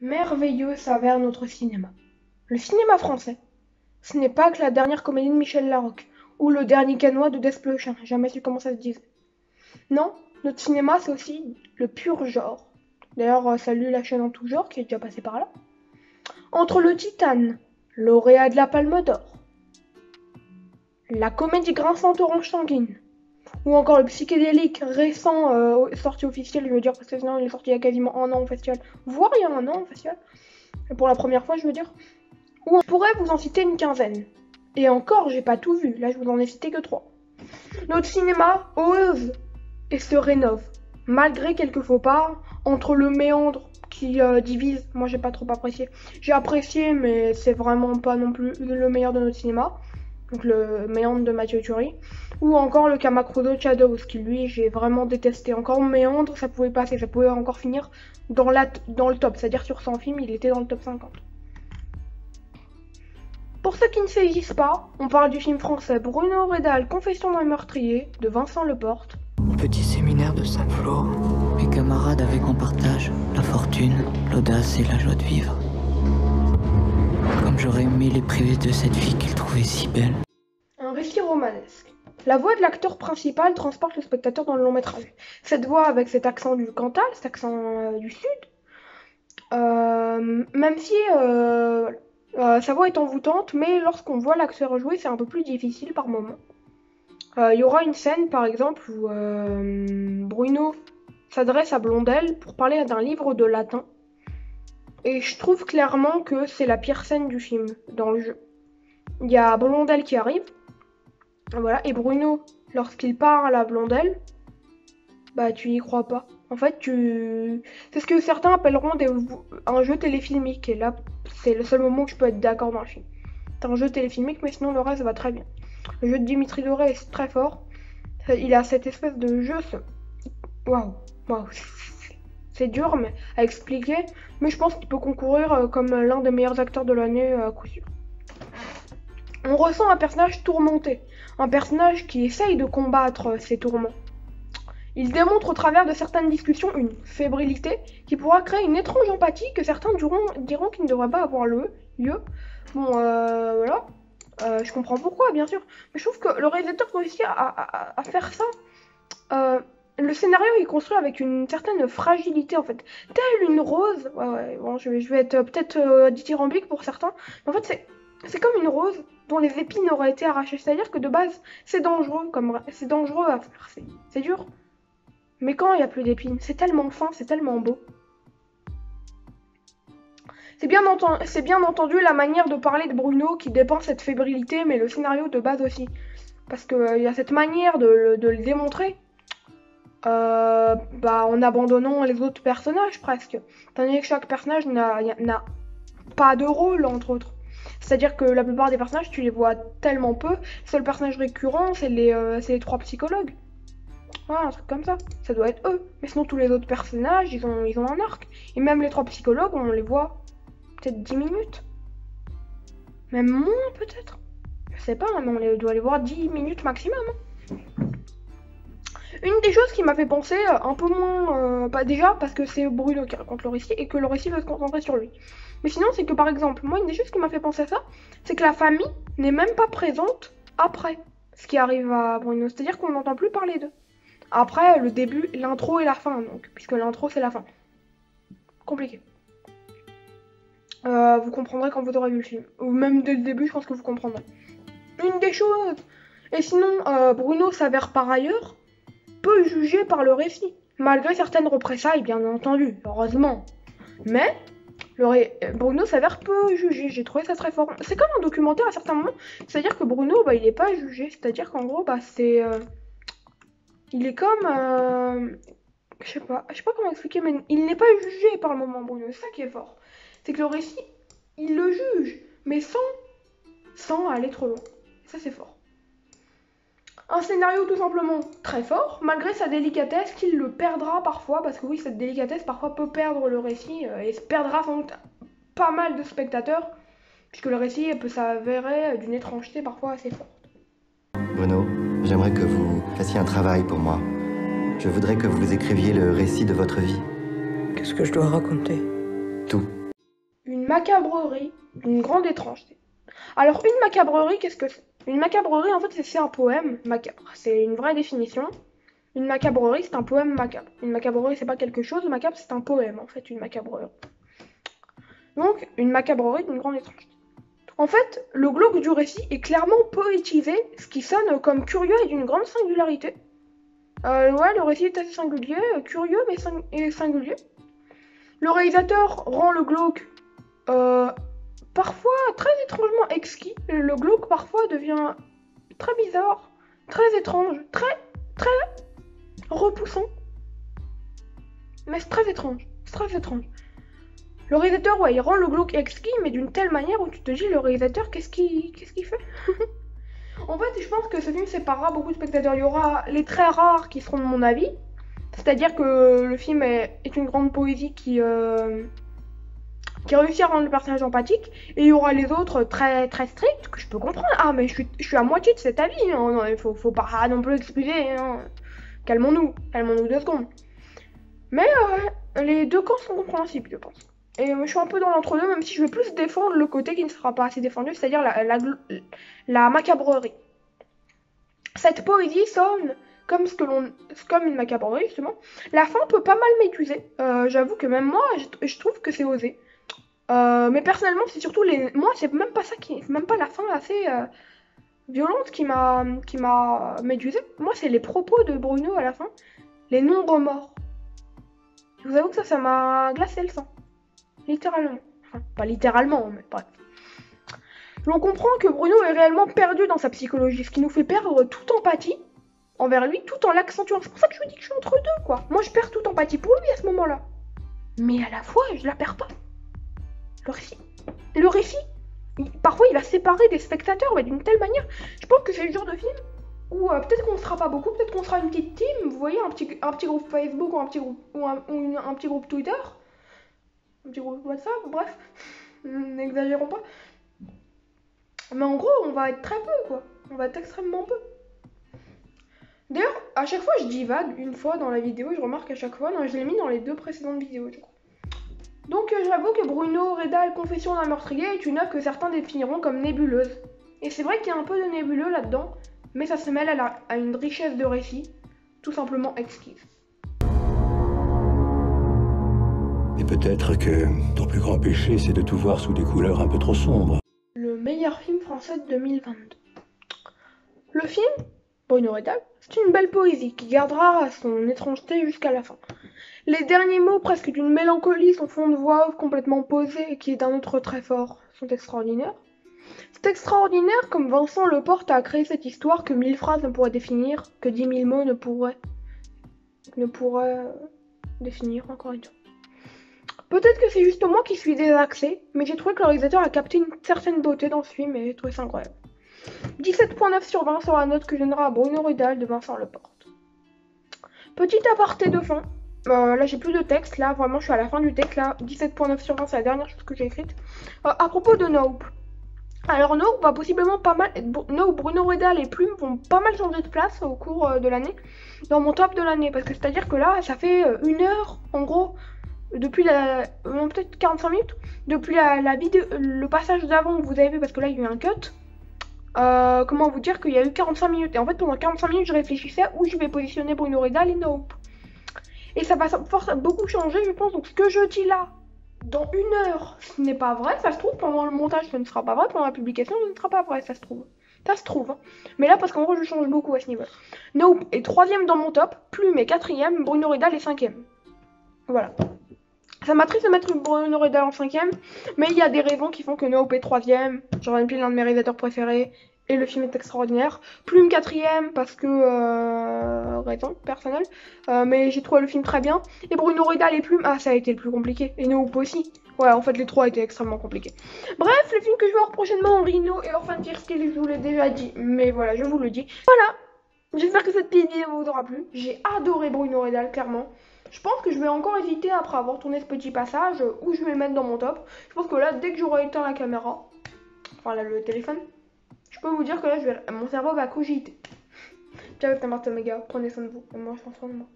Merveilleux s'avère notre cinéma. Le cinéma français, ce n'est pas que la dernière comédie de Michel Larocque, ou le dernier canois de Desplechin, jamais su comment ça se disait. Non, notre cinéma, c'est aussi le pur genre. D'ailleurs, salut la chaîne en tout genre qui est déjà passée par là. Entre le Titane, lauréat de la Palme d'Or, la comédie grinçante Orange Sanguine, ou encore le psychédélique récent sorti officiel, je veux dire, parce que sinon il est sorti il y a quasiment un an au festival, voire il y a un an au festival, pour la première fois je veux dire, ou on pourrait vous en citer une quinzaine. Et encore, j'ai pas tout vu, là je vous en ai cité que 3. Notre cinéma ose et se rénove, malgré quelques faux pas, entre le méandre qui divise, moi j'ai pas trop apprécié. J'ai apprécié, mais c'est vraiment pas non plus le meilleur de notre cinéma, donc le méandre de Mathieu Turi, ou encore le Kamakrodo de Shadows, qui lui j'ai vraiment détesté. Encore méandre, ça pouvait passer, ça pouvait encore finir dans le top, c'est-à-dire sur 100 films, il était dans le top 50. Pour ceux qui ne saisissent pas, on parle du film français Bruno Redal, Confession d'un meurtrier, de Vincent Leporte. Au petit séminaire de Saint-Flour, mes camarades avaient en partage la fortune, l'audace et la joie de vivre. Comme j'aurais aimé les priver de cette vie qu'ils trouvaient si belle. Un récit romanesque. La voix de l'acteur principal transporte le spectateur dans le long métrage. Cette voix avec cet accent du Cantal, cet accent du Sud, même si sa voix est envoûtante, mais lorsqu'on voit l'acteur jouer, c'est un peu plus difficile par moment. Il y aura une scène, par exemple, où Bruno s'adresse à Blondel pour parler d'un livre de latin. Et je trouve clairement que c'est la pire scène du film, dans le jeu. Il y a Blondel qui arrive, voilà, et Bruno, lorsqu'il parle à Blondel, bah tu y crois pas. En fait, c'est ce que certains appelleront un jeu téléfilmique, et là, c'est le seul moment où je peux être d'accord dans le film. C'est un jeu téléfilmique, mais sinon le reste va très bien. Le jeu de Dimitri Doré est très fort. Il a cette espèce de jeu, waouh, waouh, c'est dur mais à expliquer, mais je pense qu'il peut concourir comme l'un des meilleurs acteurs de l'année à coup sûr. On ressent un personnage tourmenté, un personnage qui essaye de combattre ses tourments. Il démontre au travers de certaines discussions une fébrilité qui pourra créer une étrange empathie que certains diront qu'il ne devrait pas avoir lieu. Bon, voilà. Je comprends pourquoi, bien sûr. Mais je trouve que le réalisateur réussit à faire ça. Le scénario est construit avec une certaine fragilité, en fait. Telle une rose. Ouais, bon, je vais être peut-être dithyrambique pour certains. Mais en fait, c'est comme une rose dont les épines auraient été arrachées. C'est-à-dire que de base, c'est dangereux. C'est dangereux à faire. C'est dur. Mais quand il n'y a plus d'épines, c'est tellement fin, c'est tellement beau. C'est bien entendu la manière de parler de Bruno qui dépeint cette fébrilité, mais le scénario de base aussi. Parce qu'il y a cette manière de le démontrer, en abandonnant les autres personnages presque. Tandis que chaque personnage n'a pas de rôle, entre autres. C'est-à-dire que la plupart des personnages, tu les vois tellement peu. Le seul personnage récurrent, c'est les 3 psychologues. Voilà, un truc comme ça. Ça doit être eux. Mais sinon, tous les autres personnages, ils ont un arc. Et même les 3 psychologues, on les voit peut-être 10 minutes. Même moins, peut-être. Je sais pas, mais on doit les voir 10 minutes maximum. Une des choses qui m'a fait penser un peu moins... déjà, parce que c'est Bruno qui raconte le récit, et que le récit veut se concentrer sur lui. Mais sinon, c'est que par exemple, moi, une des choses qui m'a fait penser à ça, c'est que la famille n'est même pas présente après ce qui arrive à Bruno. C'est-à-dire qu'on n'entend plus parler d'eux. Après, le début, l'intro et la fin, donc, puisque l'intro, c'est la fin. Compliqué. Vous comprendrez quand vous aurez vu le film. Ou même dès le début, je pense que vous comprendrez. Une des choses. Et sinon, Bruno s'avère par ailleurs peu jugé par le récit, malgré certaines représailles, bien entendu, heureusement. Mais Bruno s'avère peu jugé, j'ai trouvé ça très fort. C'est comme un documentaire à certains moments, c'est-à-dire que Bruno, il n'est pas jugé, c'est-à-dire qu'en gros, il est comme... je sais pas comment expliquer, mais il n'est pas jugé par le moment, Bruno, c'est ça qui est fort. C'est que le récit, il le juge, mais sans aller trop loin. Ça, c'est fort. Un scénario tout simplement très fort, malgré sa délicatesse, qu'il le perdra parfois, parce que oui, cette délicatesse parfois peut perdre le récit, et perdra sans doute pas mal de spectateurs, puisque le récit peut s'avérer d'une étrangeté parfois assez forte. Bruno, j'aimerais que vous fassiez un travail pour moi. Je voudrais que vous écriviez le récit de votre vie. Qu'est-ce que je dois raconter? Tout. une macabrerie d'une grande étrangeté. Alors, une macabrerie, qu'est-ce que c'est? Une macabrerie, en fait, c'est un poème macabre. C'est une vraie définition. Une macabrerie, c'est un poème macabre. Une macabrerie, c'est pas quelque chose. Le macabre, c'est un poème, en fait, une macabrerie. Donc, une macabrerie d'une grande étrangeté. En fait, le glauque du récit est clairement poétisé, ce qui sonne comme curieux et d'une grande singularité. Ouais, le récit est assez singulier, curieux mais singulier. Le réalisateur rend le glauque parfois très étrangement exquis. Le glauque parfois devient très bizarre, très étrange, très repoussant. Mais c'est très étrange, c'est très étrange. Le réalisateur, ouais, il rend le glauque exquis, mais d'une telle manière où tu te dis, le réalisateur, qu'est-ce qu'il fait? En fait, je pense que ce film séparera beaucoup de spectateurs. Il y aura les très rares qui seront de mon avis, c'est-à-dire que le film est une grande poésie qui réussit à rendre le personnage empathique, et il y aura les autres très stricts que je peux comprendre. Ah, mais je suis à moitié de cet avis, hein. Non, il faut pas non plus excuser, hein. Calmons-nous 2 secondes. Mais les deux camps sont compréhensibles, je pense. Et je suis un peu dans l'entre-deux, même si je vais plus défendre le côté qui ne sera pas assez défendu, c'est-à-dire la macabrerie. Cette poésie sonne comme une macabrerie, justement. La fin peut pas mal m'épuiser. J'avoue que même moi, je trouve que c'est osé. Mais personnellement, c'est surtout moi, c'est même pas ça c'est même pas la fin assez violente qui m'a médusé. Moi, c'est les propos de Bruno à la fin, les non-remords. Je vous avoue que ça m'a glacé le sang. Littéralement. Enfin, pas littéralement, mais bref. L'on comprend que Bruno est réellement perdu dans sa psychologie, ce qui nous fait perdre toute empathie envers lui, tout en l'accentuant. C'est pour ça que je vous dis que je suis entre deux, quoi. Moi, je perds toute empathie pour lui à ce moment-là. Mais à la fois, je la perds pas. Le récit, parfois, il va séparer des spectateurs, mais d'une telle manière. Je pense que c'est le genre de film où peut-être qu'on sera pas beaucoup, peut-être qu'on sera une petite team, vous voyez, un petit groupe Facebook ou un petit groupe Twitter. Un petit groupe WhatsApp, bref, n'exagérons pas. Mais en gros, on va être très peu, quoi. On va être extrêmement peu. D'ailleurs, à chaque fois, je divague une fois dans la vidéo, je remarque à chaque fois, non, je l'ai mis dans les 2 précédentes vidéos, je crois. Donc, j'avoue que Bruno Redal, Confession d'un meurtrier, est une œuvre que certains définiront comme nébuleuse. Et c'est vrai qu'il y a un peu de nébuleux là-dedans, mais ça se mêle à une richesse de récit, tout simplement exquise. Et peut-être que ton plus grand péché, c'est de tout voir sous des couleurs un peu trop sombres. Le meilleur film français de 2022. Le film, Bruno Redal, c'est une belle poésie qui gardera son étrangeté jusqu'à la fin. Les derniers mots, presque d'une mélancolie, son fond de voix off complètement posé et qui est d'un autre très fort, sont extraordinaires. C'est extraordinaire comme Vincent Leporte a créé cette histoire que 1000 phrases ne pourraient définir, que 10 000 mots ne pourraient définir, encore une fois. Peut-être que c'est juste moi qui suis désaxé, mais j'ai trouvé que le réalisateur a capté une certaine beauté dans ce film et j'ai trouvé ça incroyable. 17.9 sur 20 sur la note que je donnerai à Bruno Redal de Vincent Leporte. Petit aparté de fin. Là j'ai plus de texte, là vraiment je suis à la fin du texte, là 17.9 sur 20 c'est la dernière chose que j'ai écrite. À propos de Nope. Alors Nope va possiblement pas mal, Nope, Bruno Redal et Plume vont pas mal changer de place au cours de l'année, dans mon top de l'année, parce que c'est à dire que là ça fait 1 heure en gros, depuis peut-être 45 minutes, depuis la vidéo, le passage d'avant que vous avez vu, parce que là il y a eu un cut. Comment vous dire qu'il y a eu 45 minutes, et en fait pendant 45 minutes je réfléchissais où je vais positionner Bruno Redal et Nope. Et ça va beaucoup changer, je pense. Donc ce que je dis là, dans 1 heure, ce n'est pas vrai. Ça se trouve, pendant le montage, ce ne sera pas vrai. Pendant la publication, ce ne sera pas vrai, ça se trouve. Ça se trouve. Hein. Mais là, parce qu'en gros, je change beaucoup à ce niveau. Nope est 3ème dans mon top. Plume est 4ème. Bruno Redal est 5ème. Voilà. Ça m'attriste de mettre Bruno Redal en 5ème. Mais il y a des raisons qui font que Nope est 3ème. Jordan Peele, l'un de mes réalisateurs préférés. Et le film est extraordinaire. Plume 4ème parce que raison personnelle. Mais j'ai trouvé le film très bien. Et Bruno Redal et Plume, ça a été le plus compliqué. Et Nope aussi. Ouais, en fait les 3 étaient extrêmement compliqués. Bref, le film que je vais voir prochainement, Rhino et Orphan Kirsten, je vous l'ai déjà dit. Mais voilà, je vous le dis. Voilà. J'espère que cette petite vidéo vous aura plu. J'ai adoré Bruno Redal, clairement. Je pense que je vais encore hésiter après avoir tourné ce petit passage où je vais le mettre dans mon top. Je pense que là, dès que j'aurai éteint la caméra, enfin là, le téléphone, je peux vous dire que là, mon cerveau va cogiter. Ciao, c'était Martin Mega. Prenez soin de vous. Et moi, je prends soin de moi.